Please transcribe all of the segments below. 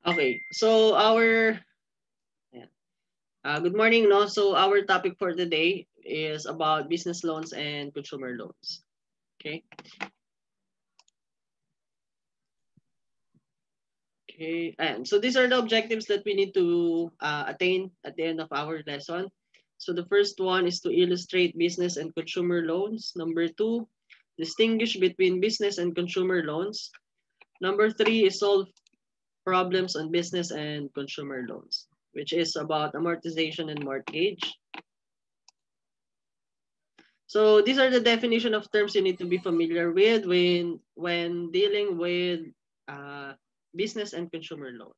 Okay, so good morning, no? So our topic for today is about business loans and consumer loans. Okay. Okay, and so these are the objectives that we need to attain at the end of our lesson. So the first one is to illustrate business and consumer loans. Number two, distinguish between business and consumer loans. Number three is solve problems on business and consumer loans, which is about amortization and mortgage. So these are the definition of terms you need to be familiar with when dealing with business and consumer loan.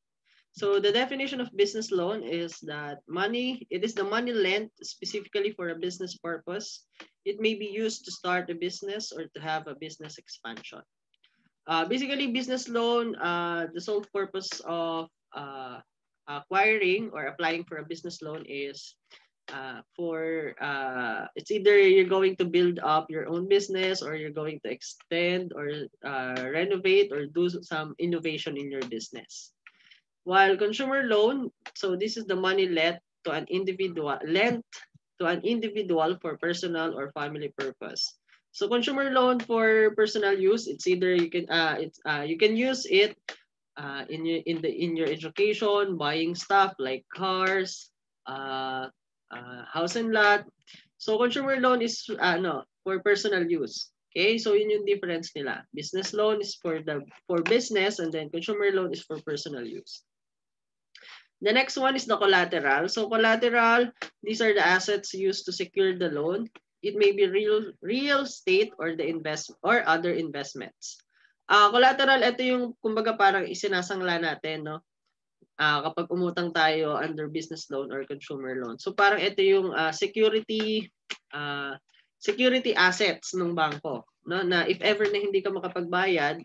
So the definition of business loan is that it is the money lent specifically for a business purpose. It may be used to start a business or to have a business expansion. Basically, business loan, the sole purpose of acquiring or applying for a business loan is it's either you're going to build up your own business or you're going to extend or renovate or do some innovation in your business. While consumer loan, so this is the money lent to an individual for personal or family purpose. So consumer loan for personal use, it's either you can use it in your education, buying stuff like cars, house and lot. So consumer loan is for personal use. Okay, so yun yung difference nila. Business loan is for business and then consumer loan is for personal use. The next one is the collateral. So collateral, these are the assets used to secure the loan. It may be real estate or or other investments. Collateral, ito yung kumbaga parang isinasangla natin, no? Kapag umutang tayo under business loan or consumer loan. So parang ito yung security assets ng bangko, no? Na if ever na hindi ka makapagbayad,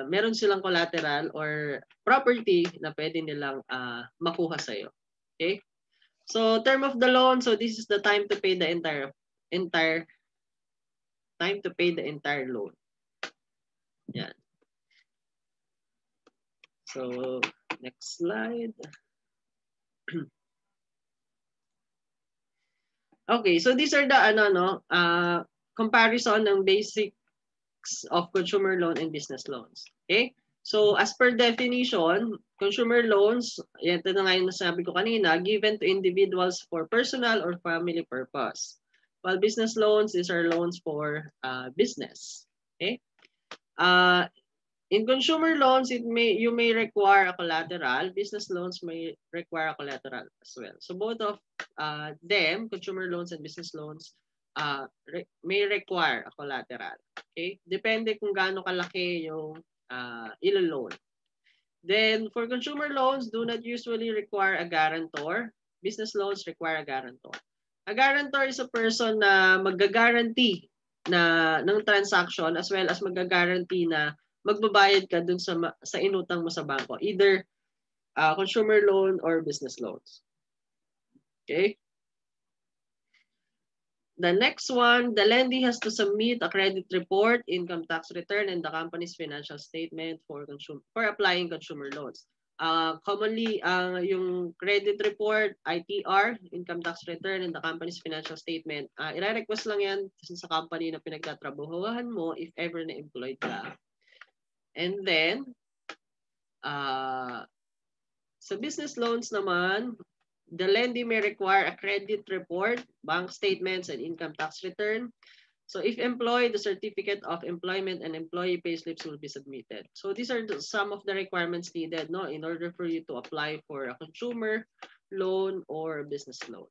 meron silang collateral or property na pwede nilang makuha sa iyo. Okay? So term of the loan, so this is the time to pay the entire loan. Yan. So next slide. Okay, so these are the comparison ng basics of consumer loan and business loans. Okay? So as per definition, consumer loans, ito na nga yung nasabi ko kanina, given to individuals for personal or family purpose. While business loans, these are loans for business. Okay? In consumer loans, you may require a collateral. Business loans may require a collateral as well. So both of them, consumer loans and business loans, may require a collateral. Okay? Depende kung gaano kalaki yung ilo-loan. Then, for consumer loans, do not usually require a guarantor. Business loans require a guarantor. A guarantor is a person na mag-guarantee ng transaction as well as mag-guarantee na magbabayad ka dun sa inutang mo sa bangko. Either consumer loan or business loans. Okay? The next one, the lendee has to submit a credit report, income tax return, and the company's financial statement for applying consumer loans. Commonly, yung credit report, ITR, income tax return, and the company's financial statement, i-request lang yan sa company na pinagtatrabahuhan mo if ever na employed ka. And then, sa business loans naman, the lendee may require a credit report, bank statements, and income tax return. So if employed, the certificate of employment and employee payslips will be submitted. So these are some of the requirements needed, no, in order for you to apply for a consumer loan or business loan.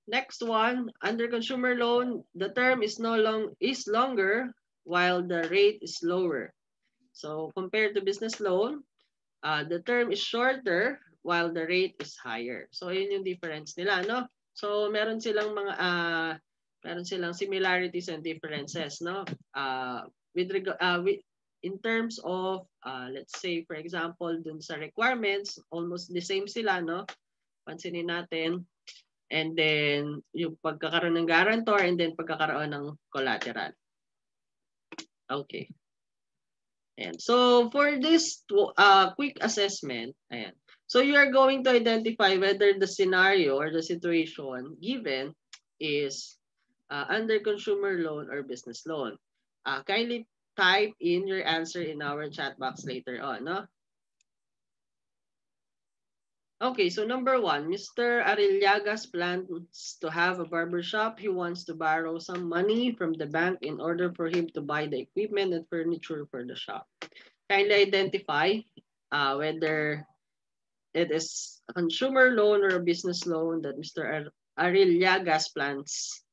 Next one, under consumer loan, the term is longer while the rate is lower. So compared to business loan, the term is shorter while the rate is higher. So yun yung difference nila, no? So meron silang similarities and differences, no? In terms of let's say for example dun sa requirements, almost the same sila, no? Pansinin natin. And then yung pagkakaroon ng guarantor and then pagkakaroon ng collateral. Okay. Ayan. So for this quick assessment, ayan. So you are going to identify whether the scenario or the situation given is under consumer loan or business loan. Kindly type in your answer in our chat box later on. No? Okay, so number one, Mr. Arillagas plans to have a barber shop. He wants to borrow some money from the bank in order for him to buy the equipment and furniture for the shop. Kindly identify whether it is a consumer loan or a business loan that Mr. Arillagas plans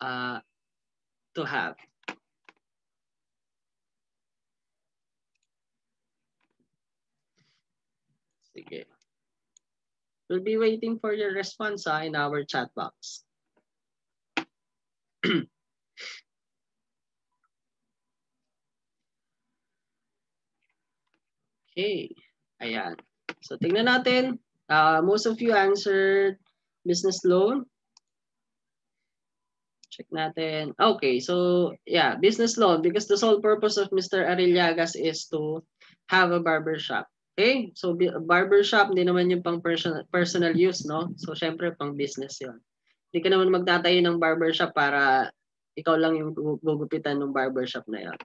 uh, to have. Sige. We'll be waiting for your response in our chat box. Okay. Ayan. So, tingnan natin. Most of you answered business loan. Check natin. Okay. So, yeah, business loan because the sole purpose of Mr. Arillagas is to have a barber shop. Okay? So, barber shop, hindi naman yung pang personal use, no? So, syempre, pang business yon. Hindi ka naman magtatayo ng barber shop para ikaw lang yung gugupitan ng barber shop na yan.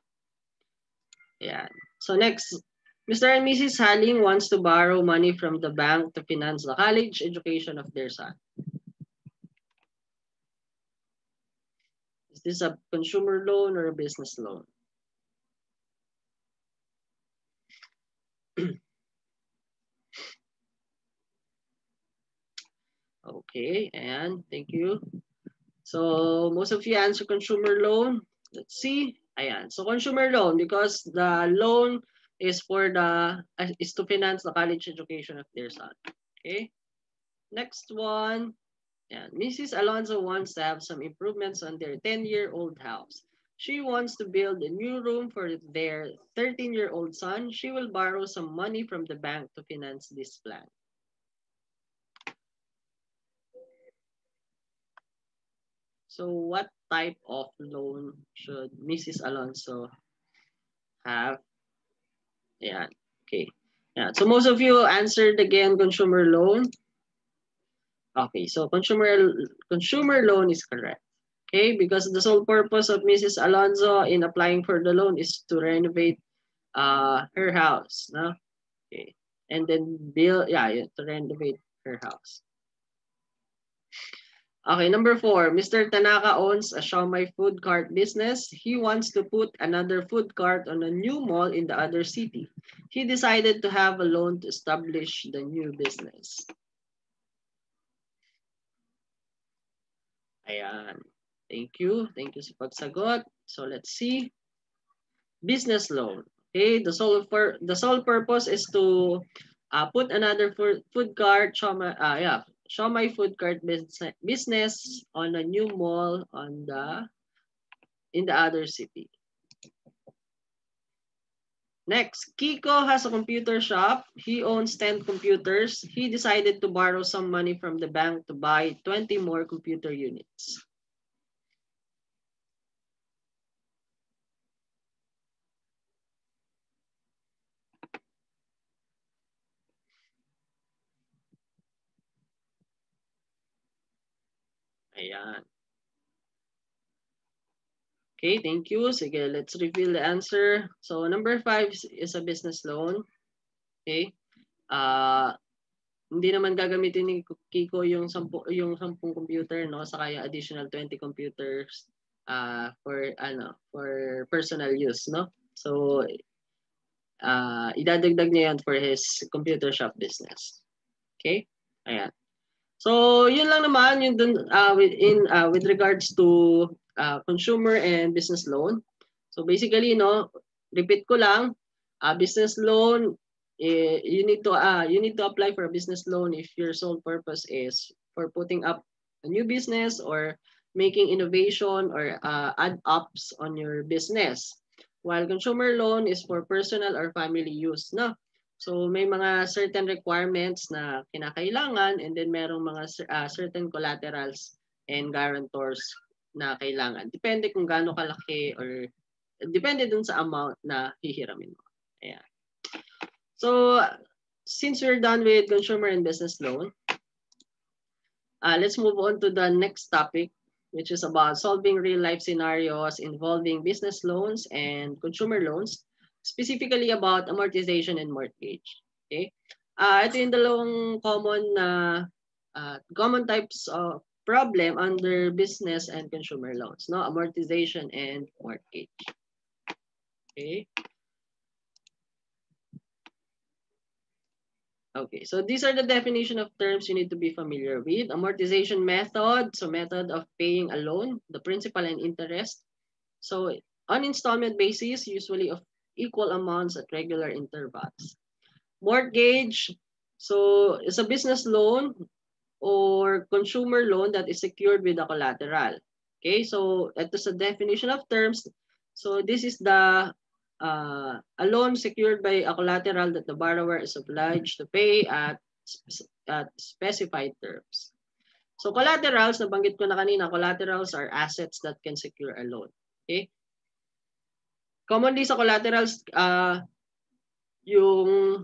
Ayan. So, next, Mr. and Mrs. Haling wants to borrow money from the bank to finance the college education of their son. Is this a consumer loan or a business loan? Okay, and thank you. So, most of you answer consumer loan. Let's see. Ayan. So, consumer loan because the loan is for is to finance the college education of their son. Okay. Next one. Yeah, Mrs. Alonso wants to have some improvements on their 10-year-old house. She wants to build a new room for their 13-year-old son. She will borrow some money from the bank to finance this plan. So what type of loan should Mrs. Alonso have? Yeah, okay. Yeah, so most of you answered again consumer loan. Okay, so consumer loan is correct. Okay, because the sole purpose of Mrs. Alonso in applying for the loan is to renovate her house, no? Okay. And then build, to renovate her house. Okay, number 4, Mr. Tanaka owns a Xiaomi food cart business. He wants to put another food cart on a new mall in the other city. He decided to have a loan to establish the new business. Ayan. Thank you. Thank you sa pagsagot. So let's see. Business loan. Okay, the sole purpose is to put another food cart, Xiaomi food cart business on a new mall in the other city. Next, Kiko has a computer shop. He owns 10 computers. He decided to borrow some money from the bank to buy 20 more computer units. Ayan. Okay, thank you. Sige, let's reveal the answer. So number 5 is a business loan. Okay. Hindi naman gagamitin ni Kiko yung 10 computer, no, saka yung additional 20 computers for personal use, no. So idadagdag niya yan for his computer shop business. Okay? Ayan. So, yun lang naman yung dun with regards to consumer and business loan. So basically, no, repeat ko lang, business loan, you need to apply for a business loan if your sole purpose is for putting up a new business or making innovation or add-ups on your business. While consumer loan is for personal or family use, no? So may mga certain requirements na kinakailangan and then merong mga certain collaterals and guarantors na kailangan. Depende kung gaano kalaki or Depende dun sa amount na hihiramin mo. Ayan. So, since we're done with consumer and business loan, let's move on to the next topic, which is about solving real-life scenarios involving business loans and consumer loans, specifically about amortization and mortgage. Okay? Ito yung dalawang common types of problem under business and consumer loans, no? Amortization and mortgage. Okay? Okay, so these are the definition of terms you need to be familiar with. Amortization method, so method of paying a loan, the principal and interest. So on installment basis, usually of equal amounts at regular intervals. Mortgage, so it's a business loan or consumer loan that is secured with a collateral. Okay, so ito sa definition of terms. So this is the a loan secured by a collateral that the borrower is obliged to pay at specified terms. So collaterals, nabanggit ko na kanina, collaterals are assets that can secure a loan. Okay? Commonly sa collaterals, yung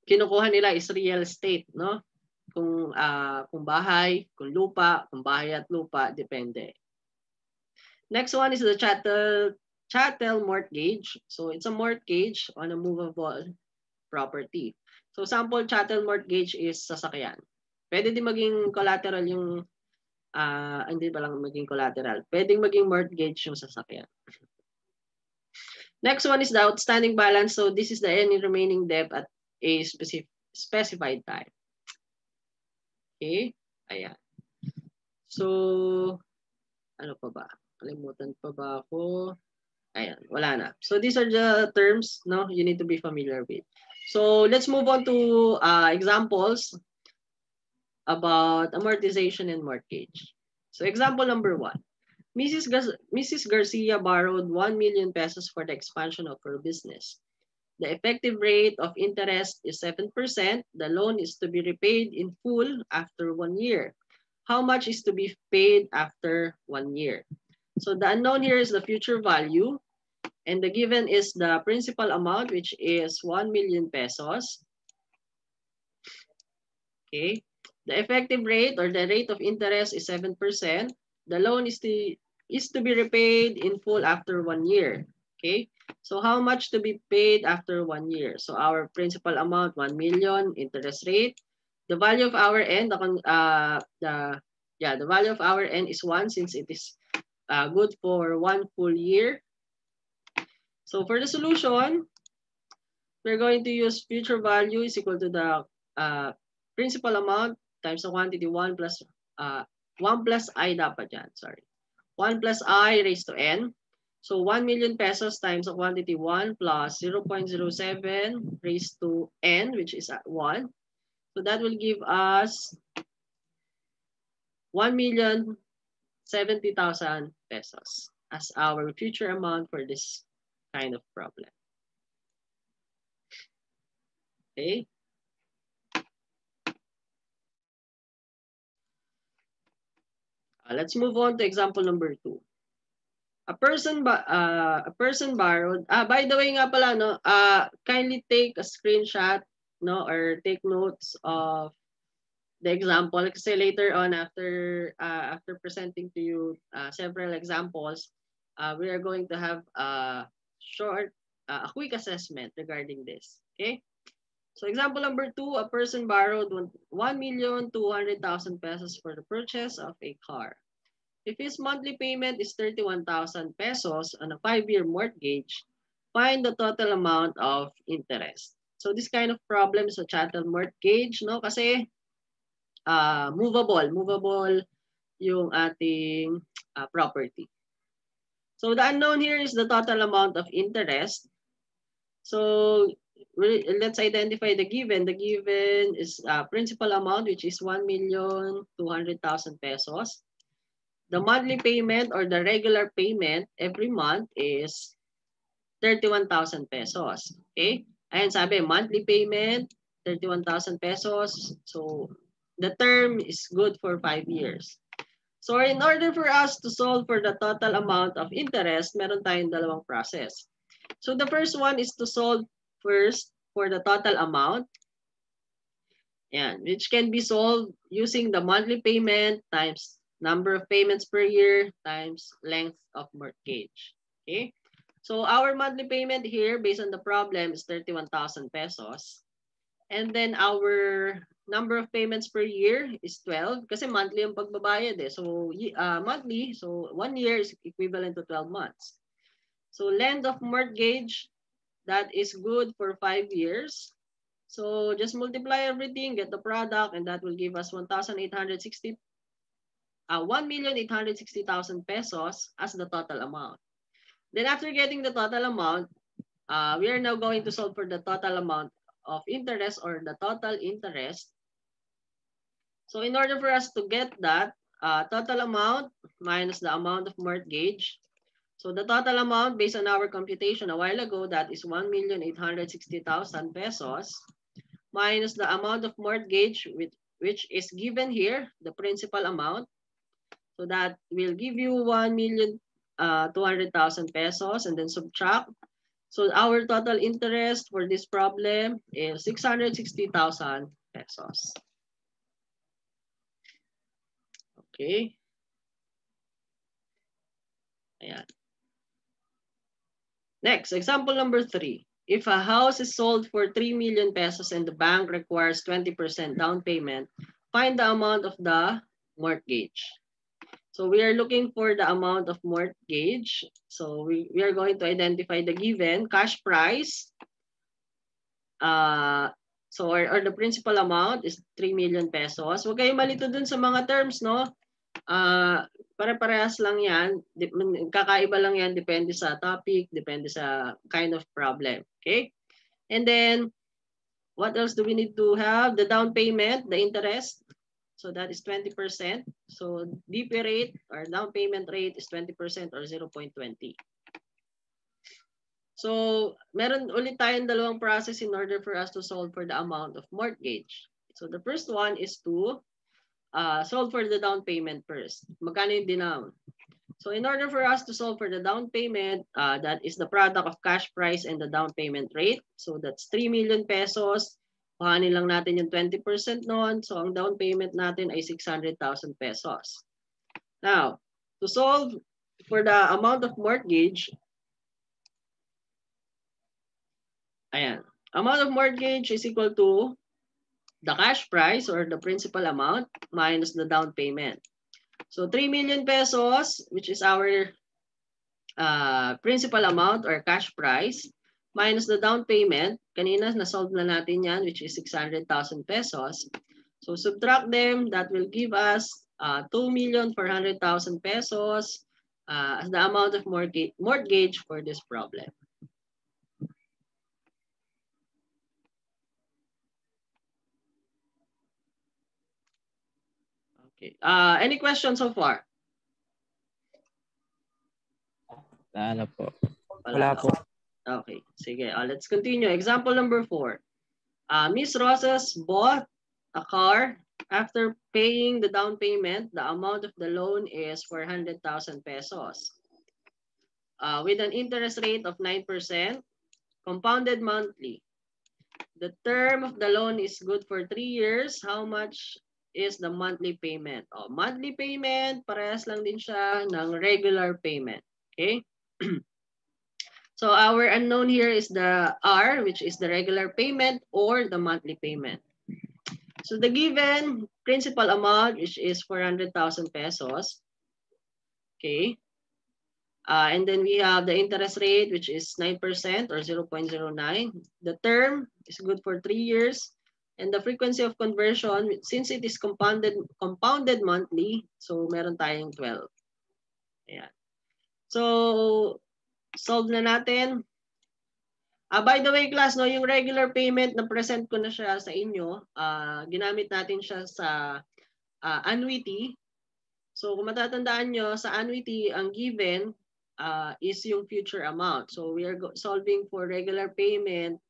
kinukuha nila is real estate, no? Kung bahay, kung lupa, kung bahay at lupa, depende. Next one is the chattel mortgage. So it's a mortgage on a movable property. So sample chattel mortgage is sasakyan. Pwede din maging collateral yung hindi pa lang maging collateral. Pwedeng maging mortgage yung sasakyan. Next one is the outstanding balance. So this is the any remaining debt at a specified time. Okay? Ayan. So ano pa ba? Kalimutan pa ba ako? Ayan, wala na. So these are the terms, no, you need to be familiar with. So let's move on to examples about amortization and mortgage. So example number 1. Mrs. Garcia borrowed 1 million pesos for the expansion of her business. The effective rate of interest is 7%. The loan is to be repaid in full after 1 year. How much is to be paid after 1 year? So the unknown here is the future value, and the given is the principal amount, which is 1 million pesos. Okay. The effective rate or the rate of interest is 7%. The loan is to be repaid in full after 1 year. Okay. So how much to be paid after 1 year? So our principal amount, 1 million, interest rate. The value of our N, the value of our N is 1 since it is good for 1 full year. So for the solution, we're going to use future value is equal to the principal amount times the quantity 1 plus I dapat yan, sorry. 1 plus I raised to N. So 1 million pesos times the quantity 1 plus 0.07 raised to N, which is 1. So that will give us 1,070,000 pesos as our future amount for this kind of problem. Okay. Let's move on to example number 2. A person borrowed. By the way nga pala, no, kindly take a screenshot, no, or take notes of the example. Kasi later on, after presenting to you several examples, we are going to have a quick assessment regarding this. Okay. So example number 2, a person borrowed 1,200,000 pesos for the purchase of a car. If his monthly payment is 31,000 pesos on a 5-year mortgage, find the total amount of interest. So this kind of problem is a chattel mortgage, no? Kasi movable yung ating property. So the unknown here is the total amount of interest. So let's identify the given. The given is principal amount, which is 1,200,000 pesos. The monthly payment or the regular payment every month is 31,000 pesos. Okay? Ayan sabi, monthly payment, 31,000 pesos. So the term is good for 5 years. So in order for us to solve for the total amount of interest, meron tayong dalawang process. So the first one is to solve first for the total amount. Yan, which can be solved using the monthly payment times number of payments per year times length of mortgage. Okay? So our monthly payment here based on the problem is 31,000 pesos. And then our number of payments per year is 12 kasi monthly yung pagbabayad eh. So monthly, so 1 year is equivalent to 12 months. So length of mortgage, that is good for 5 years. So just multiply everything, get the product, and that will give us 1,860,000 pesos as the total amount. Then after getting the total amount, we are now going to solve for the total amount of interest or the total interest. So in order for us to get that total amount minus the amount of mortgage, so the total amount based on our computation a while ago, that is 1,860,000 pesos minus the amount of mortgage which is given here, the principal amount. So that will give you 1,200,000 pesos and then subtract. So our total interest for this problem is 660,000 pesos. Okay. Ayan. Next, example number 3. If a house is sold for 3 million pesos and the bank requires 20% down payment, find the amount of the mortgage. So we are looking for the amount of mortgage. So we are going to identify the given cash price. Or the principal amount is 3 million pesos. Huwag kayong malito dun sa mga terms, no? Pare-parehas lang yan. Kakaiba lang yan. Depende sa topic, depende sa kind of problem. Okay? And then, what else do we need to have? The down payment, the interest. So that is 20%. So DP rate or down payment rate is 20% or 0.20. So meron ulit tayong dalawang process in order for us to solve for the amount of mortgage. So the first one is to solve for the down payment first. Magkano yung dinown? So in order for us to solve for the down payment, that is the product of cash price and the down payment rate. So that's 3 million pesos. Kuhanin lang natin yung 20% noon. So ang down payment natin ay 600,000 pesos. Now, to solve for the amount of mortgage, ayan. Amount of mortgage is equal to the cash price or the principal amount minus the down payment. So 3 million pesos, which is our principal amount or cash price, minus the down payment. Kanina, na-solve na natin yan, which is 600,000 pesos. So subtract them, that will give us 2,400,000 pesos as the amount of mortgage for this problem. Okay. Any questions so far? Ano po? Wala po. Okay. Sige. Let's continue. Example number 4. Miss Rosas bought a car. After paying the down payment, the amount of the loan is 400,000 pesos. With an interest rate of 9%, compounded monthly. The term of the loan is good for 3 years. How much is the monthly payment? Monthly payment, parehas lang din siya ng regular payment. Okay? So our unknown here is the R, which is the regular payment or the monthly payment. So the given principal amount, which is 400,000 pesos. Okay. And then we have the interest rate, which is 9% or 0.09. The term is good for 3 years. And the frequency of conversion, since it is compounded monthly, so meron tayong 12. Ayan. So, solve na natin. By the way, class, no, yung regular payment na present ko na siya sa inyo, ginamit natin siya sa annuity. So, kung matatandaan nyo, sa annuity, ang given is yung future amount. So, we are solving for regular payment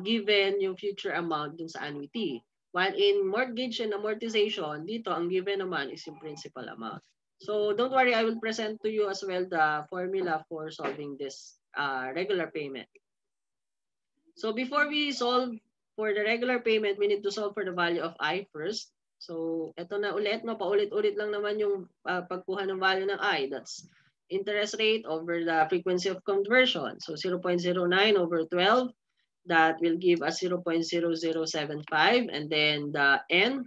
given yung future amount dun sa annuity. While in mortgage and amortization, dito ang given naman is yung principal amount. So don't worry, I will present to you as well the formula for solving this regular payment. So before we solve for the regular payment, we need to solve for the value of I first. So ito na ulit, no? Paulit-ulit lang naman yung pagkuha ng value ng I. That's interest rate over the frequency of conversion. So 0.09 over 12. That will give us 0.0075, and then the N.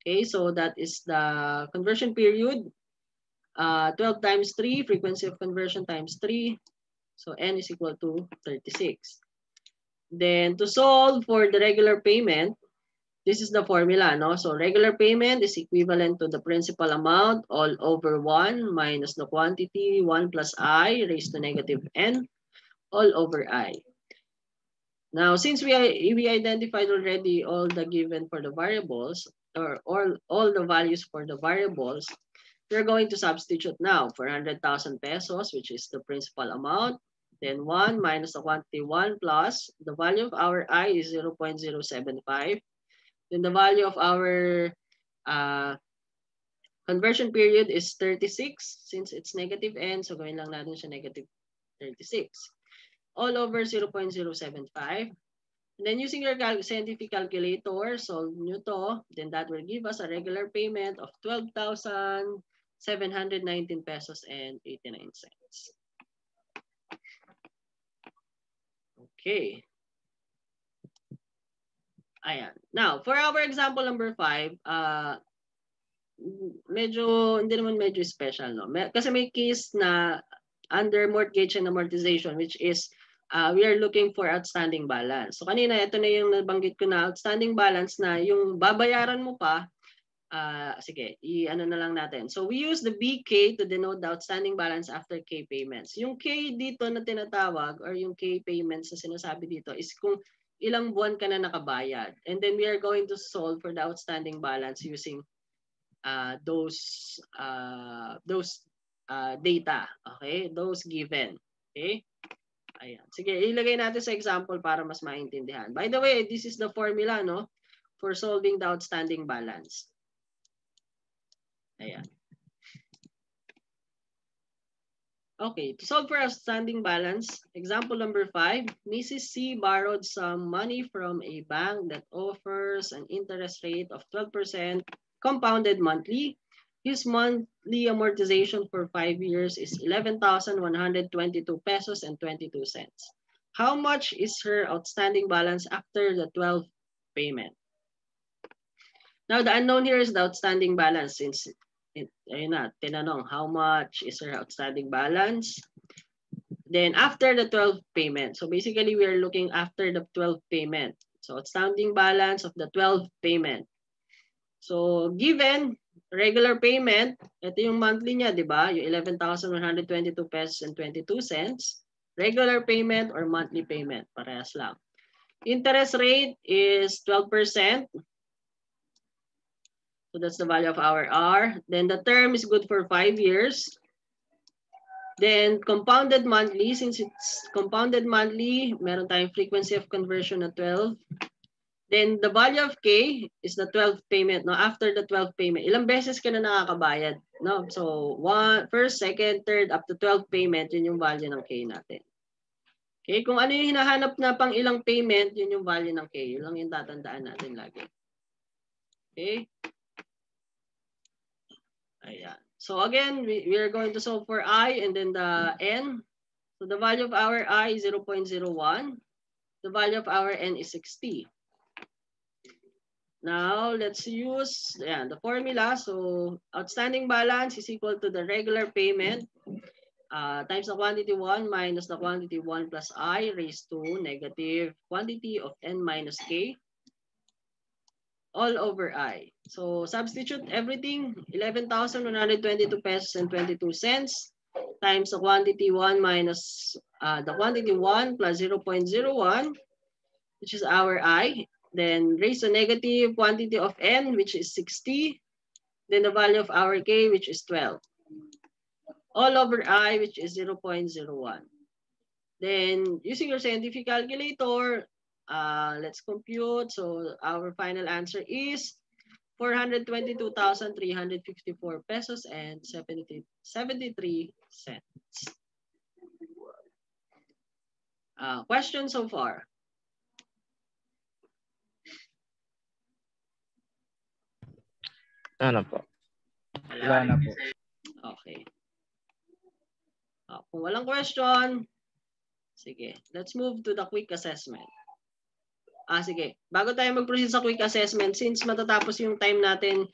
Okay, so that is the conversion period. 12 times 3, frequency of conversion times 3. So N is equal to 36. Then to solve for the regular payment, this is the formula, no? So regular payment is equivalent to the principal amount all over 1 minus the quantity 1 plus I raised to negative N all over I. Now, since we identified already all the given for the variables, or all the values for the variables, we're going to substitute now for 100,000 pesos, which is the principal amount. Then 1 minus the quantity 1 plus the value of our I is 0.075. Then the value of our conversion period is 36 since it's negative N. So gawin lang natin siya negative 36. All over 0.075. And then using your scientific calculator, solve nyo to, then that will give us a regular payment of 12,719 pesos and 89 cents. Okay. Ayan. Now, for our example number 5, hindi naman medyo special, no? Kasi may case na under mortgage and amortization, which is we are looking for outstanding balance. So kanina, ito na yung nabanggit ko na outstanding balance na yung babayaran mo pa. Sige, i-ano na lang natin. So we use the BK to denote the outstanding balance after K payments. Yung K dito na tinatawag or yung K payments na sinasabi dito is kung ilang buwan ka na nakabayad. And then we are going to solve for the outstanding balance using those data, okay? Those given, okay? Ayan. Sige, ilagay natin sa example para mas maintindihan. By the way, this is the formula, no, for solving the outstanding balance. Ayan. Okay, to solve for outstanding balance, example number 5, Mrs. C borrowed some money from a bank that offers an interest rate of 12% compounded monthly. His monthly amortization for 5 years is 11,122 pesos and 22 cents. How much is her outstanding balance after the 12 payment? Now, the unknown here is the outstanding balance since ayun na, tinanong, how much is her outstanding balance? Then, after the 12 payment. So, basically, we are looking after the 12 payment. So, outstanding balance of the 12 payment. So, given regular payment, ito yung monthly niya, di ba? Yung 11,122 pesos and 22 cents. Regular payment or monthly payment, parehas lang. Interest rate is 12%. So that's the value of our R. Then the term is good for 5 years. Then compounded monthly, since it's compounded monthly, meron tayong frequency of conversion na 12. Then the value of K is the 12th payment, no? After the 12th payment, ilang beses ka na nakakabayad, no? So first, second, third, up to 12th payment, yun yung value ng K natin. Okay, kung ano yung hinahanap na pang ilang payment, yun yung value ng K. Yun lang yung tatandaan natin lagi. Okay? Ayan. So again, we are going to solve for I and then the N. So the value of our I is 0.01. The value of our N is 60. Now, let's use the formula. So outstanding balance is equal to the regular payment times the quantity 1 minus the quantity 1 plus I raised to negative quantity of N minus K all over I. So substitute everything, 11,122 pesos and 22 cents times the quantity 1 minus the quantity 1 plus 0.01, which is our I. Then raise the negative quantity of N, which is 60. Then the value of our K, which is 12. All over I, which is 0.01. Then using your scientific calculator, let's compute. So our final answer is 422,354 pesos and 73 cents. Question so far? Ano po? Wala na po. Okay. Kung walang question, sige, let's move to the quick assessment. Sige. Bago tayo mag-proceed sa quick assessment, since matatapos yung time natin,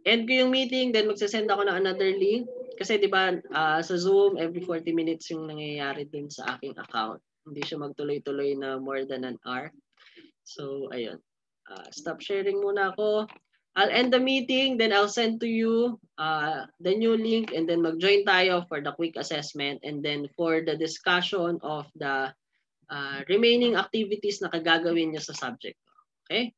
end ko yung meeting, then magsasend ako ng another link. Kasi di ba sa Zoom, every 40 minutes yung nangyayari din sa aking account. Hindi siya magtuloy-tuloy na more than an hour. So, ayun. Stop sharing muna ako. I'll end the meeting, then I'll send to you the new link, and then mag-join tayo for the quick assessment, and then for the discussion of the remaining activities na kagagawin nyo sa subject. Okay?